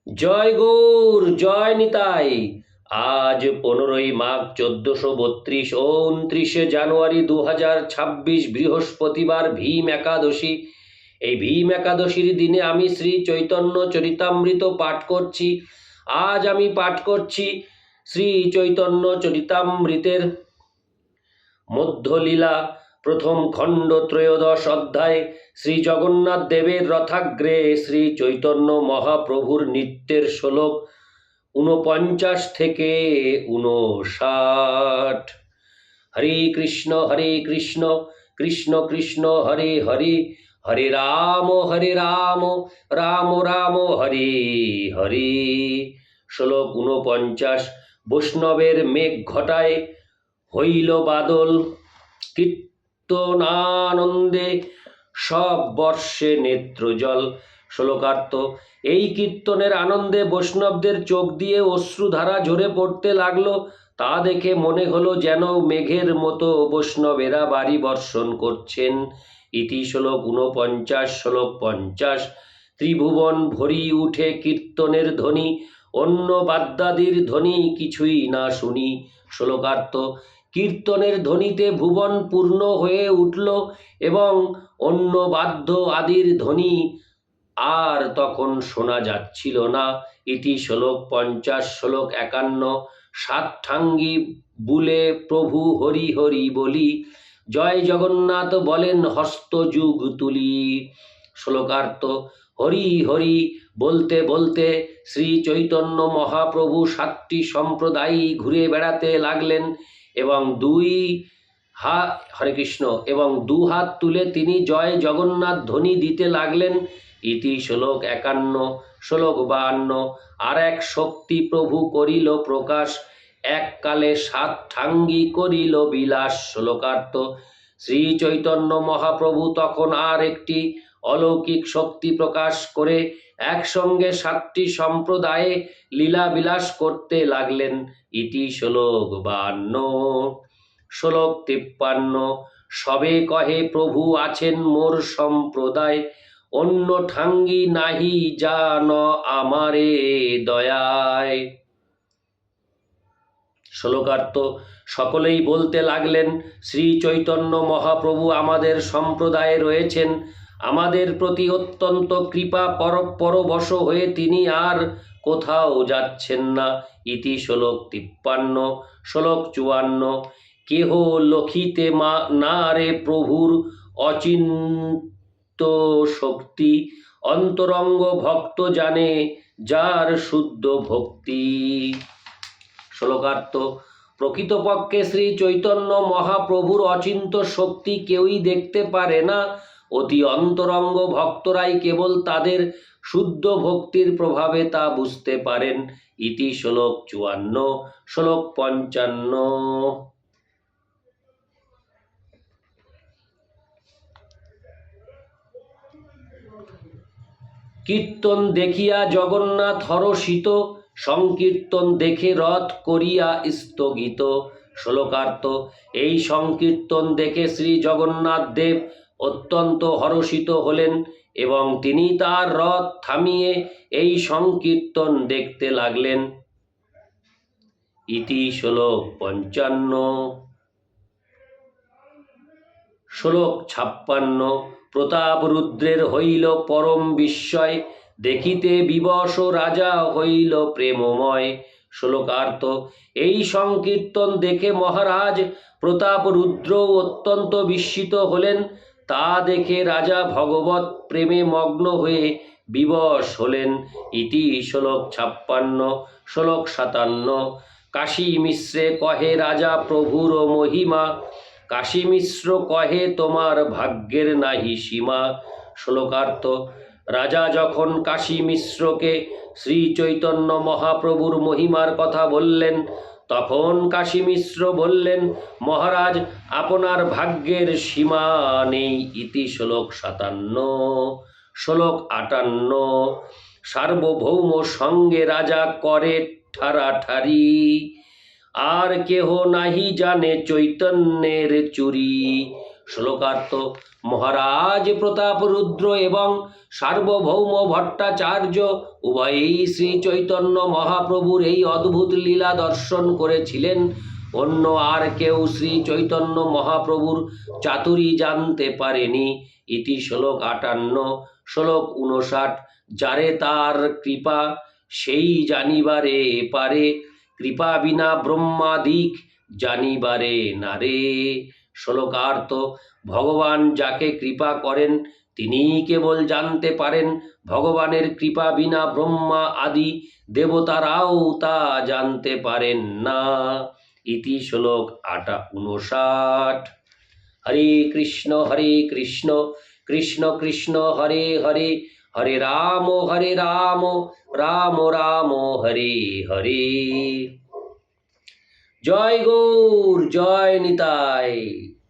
জয় গৌর জয় নিতাই। আজ 15ই মাঘ 1432 ও 29শে জানুয়ারি 2026 বৃহস্পতিবার ভীম একাদশী। এই ভীম একাদশীর দিনে আমি শ্রী চৈতন্য চরিতামৃত পাঠ করছি। আজ আমি পাঠ করছি শ্রী চৈতন্য চরিতামৃতের মধ্যলীলা প্রথম খণ্ড 13 অধ্যায়। শ্রী জগন্নাথ দেবের রথাগ্রে শ্রী চৈতন্য মহাপ্রভুর নৃত্যের শ্লোক 49 থেকে 59। হরে কৃষ্ণ কৃষ্ণ কৃষ্ণ হরে হরে, হরে রাম রাম রাম হরে হরে। শ্লোক 49। বৈষ্ণবের মেঘ ঘটায় হইল বাদল, কীর্তনানন্দে সব বর্ষে নেত্রজল। শ্লোকার্থ। এই কীর্তনের আনন্দে বৈষ্ণবদের চোখ দিয়ে অশ্রুধারা ঝরে পড়তে লাগলো। তা দেখে মনে হলো যেন মেঘের মতো বৈষ্ণবেরা বাড়ি বর্ষণ করছেন। ইতি শ্লোক 49। শ্লোক 50। ত্রিভুবন ভরি উঠে কীর্তনের ধ্বনি, অন্য বাদ্যাদির ধ্বনি কিছুই না শুনি। শ্লোকার্থ। কীর্তনের ধ্বনিতে ভুবন পূর্ণ হয়ে উঠল এবং অন্য বাদ্য আদির ধ্বনি আর তখন শোনা যাচ্ছিল না। ইতি শ্লোক 50। শ্লোক 51। সাতঠাঙ্গি বুলে প্রভু হরি হরি বলি, জয় জগন্নাথ বলেন হস্ত যুগ তুলি। শ্লোকার্থ। হরি হরি বলতে বলতে শ্রী চৈতন্য মহাপ্রভু 7টি সম্প্রদায় ঘুরে বেড়াতে লাগলেন এবং হরে কৃষ্ণ এবং দু হাত তুলে তিনি জয় জগন্নাথ ধ্বনি দিতে লাগলেন। ইতি শ্লোক 51। শ্লোক 52। আর এক শক্তি প্রভু করিল প্রকাশ, এককালে সাতঠাঙ্গি করিল বিলাস। শ্লোকার্থ। শ্রী চৈতন্য মহাপ্রভু তখন আর একটি অলৌকিক শক্তি প্রকাশ করে একসঙ্গে 7টি সম্প্রদায়ে লীলা বিলাস করতে লাগলেন। ইতি শ্লোক 52। শ্লোক 53। সবে কহে প্রভু আছেন মোর সম্প্রদায়, অন্য ঠাঙ্গি নাহি জান আমারে দয়ায়। শ্লোকার্থ। সকলেই বলতে লাগলেন, শ্রী চৈতন্য মহাপ্রভু আমাদের সম্প্রদায়ে রয়েছেন, আমাদের প্রতি অত্যন্ত কৃপা পরবশ হয়ে তিনি আর কোথাও যাচ্ছেন না। ইতি শ্লোক 53। শ্লোক 54। কেহ লখিতে না রে প্রভুর অচিন্ত শক্তি, অন্তরঙ্গ ভক্ত জানে যার শুদ্ধ ভক্তি। শ্লোকার্থ। প্রকৃতপক্ষে শ্রী চৈতন্য মহাপ্রভুর অচিন্ত শক্তি কেউই দেখতে পারে না। অতি অন্তরঙ্গ ভক্তরাই কেবল তাদের শুদ্ধ ভক্তির প্রভাবে তা বুঝতে পারেন। ইতি শ্লোক 54। শ্লোক 55। কীর্তন দেখিয়া জগন্নাথ হরষিত, সংকীর্তন দেখে রথ করিয়া স্থগিত। শ্লোকার্থ। এই সংকীর্তন দেখে শ্রী জগন্নাথ দেব অত্যন্ত হর্ষিত হলেন এবং তিনি তার রথ থামিয়ে এই সংকীর্তন দেখতে লাগলেন। ইতি শ্লোক 55। শ্লোক 56। প্রতাপ রুদ্রের হইল পরম বিস্ময়, দেখিতে বিবশ রাজা হইল প্রেমময়। শ্লোকার্থ। এই সংকীর্তন দেখে মহারাজ প্রতাপ রুদ্র অত্যন্ত বিস্মিত হলেন। তা দেখে রাজা ভগবত প্রেমে মগ্ন হয়ে বিবশ হলেন। ইতি শ্লোক 56। শ্লোক 57। কাশী মিশ্রে কহে রাজা প্রভুর মহিমা, কাশী মিশ্র কহে তোমার ভাগ্যের নাহি সীমা। শ্লোকার্থ। রাজা যখন কাশী মিশ্রকে শ্রী চৈতন্য মহাপ্রভুর মহিমার কথা বললেন, তখন কাশী মিশ্র বললেন, মহারাজ আপনার ভাগ্যের সীমা নেই। ইতি শ্লোক 57। শ্লোক 58। সার্বভৌম সঙ্গে রাজা করে ঠারাঠারি, আর কেহ নাহি জানে চৈতন্যের চুরি। শ্লোকার্থ মহারাজ প্রতাপ রুদ্র এবং সার্বভৌম ভট্টাচার্য উভয়েই শ্রী চৈতন্য মহাপ্রভুর এই অদ্ভুত লীলা দর্শন করেছিলেন। অন্য আর কেউ শ্রী চৈতন্য মহাপ্রভুর চাতুরী জানতে পারেনি। ইতি শ্লোক 58। শ্লোক 59। যারে তার কৃপা সেই জানিবারে পারে, কৃপা বিনা ব্রহ্মাদিক জানিবারে নারে। শ্লোকার্থ ভগবান যাকে কৃপা করেন তিনিই কেবল জানতে পারেন। ভগবানের কৃপা বিনা ব্রহ্মা আদি দেবতারাও তা জানতে পারেন না। ইতি শ্লোক 59। হরে কৃষ্ণ কৃষ্ণ কৃষ্ণ হরে হরে, হরে রাম রাম রাম হরে হরে। জয় গৌর, জয় নিতাই।